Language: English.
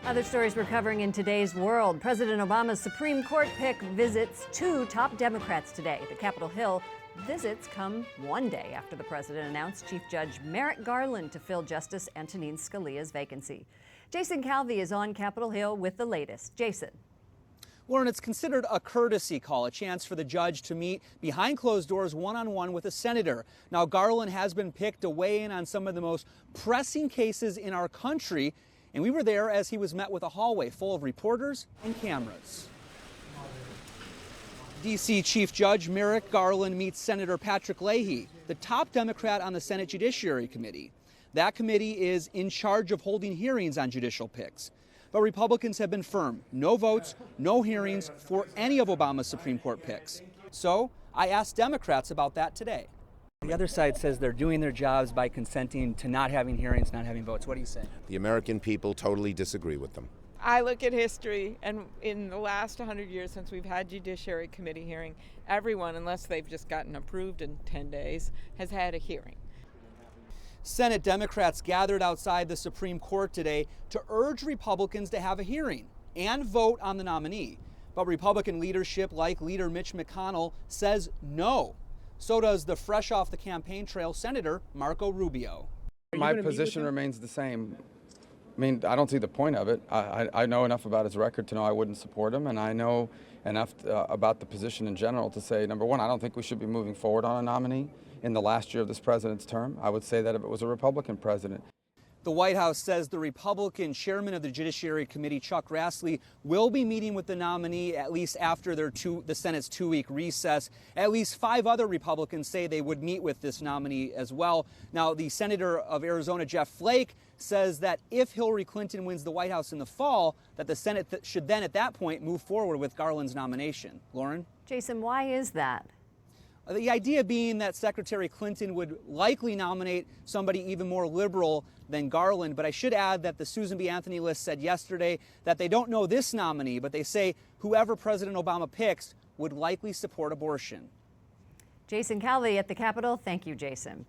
Other stories we're covering in today's world. President Obama's Supreme Court pick visits two top Democrats today. The Capitol Hill visits come one day after the president announced Chief Judge Merrick Garland to fill Justice Antonin Scalia's vacancy. Jason Calvi is on Capitol Hill with the latest. Jason. Lauren, it's considered a courtesy call, a chance for the judge to meet behind closed doors one-on-one with a senator. Now, Garland has been picked to weigh in on some of the most pressing cases in our country, and we were there as he was met with a hallway full of reporters and cameras. D.C. Chief Judge Merrick Garland meets Senator Patrick Leahy, the top Democrat on the Senate Judiciary Committee. That committee is in charge of holding hearings on judicial picks. But Republicans have been firm. No votes, no hearings for any of Obama's Supreme Court picks. So I asked Democrats about that today. The other side says they're doing their jobs by consenting to not having hearings, not having votes. What do you say? The American people totally disagree with them. I look at history, and in the last 100 years since we've had Judiciary Committee hearing, everyone, unless they've just gotten approved in 10 days, has had a hearing. Senate Democrats gathered outside the Supreme Court today to urge Republicans to have a hearing and vote on the nominee. But Republican leadership, like Leader Mitch McConnell, says no. So does the fresh off the campaign trail Senator Marco Rubio. My position remains the same. I mean, I don't see the point of it. I know enough about his record to know I wouldn't support him, and I know enough about the position in general to say, number one, I don't think we should be moving forward on a nominee in the last year of this president's term. I would say that if it was a Republican president. The White House says the Republican chairman of the Judiciary Committee, Chuck Grassley, will be meeting with the nominee at least after the Senate's two-week recess. At least 5 other Republicans say they would meet with this nominee as well. Now, the senator of Arizona, Jeff Flake, says that if Hillary Clinton wins the White House in the fall, that the Senate should then at that point move forward with Garland's nomination. Lauren? Jason, why is that? The idea being that Secretary Clinton would likely nominate somebody even more liberal than Garland. But I should add that the Susan B. Anthony list said yesterday that they don't know this nominee, but they say whoever President Obama picks would likely support abortion. Jason Calvi at the Capitol. Thank you, Jason.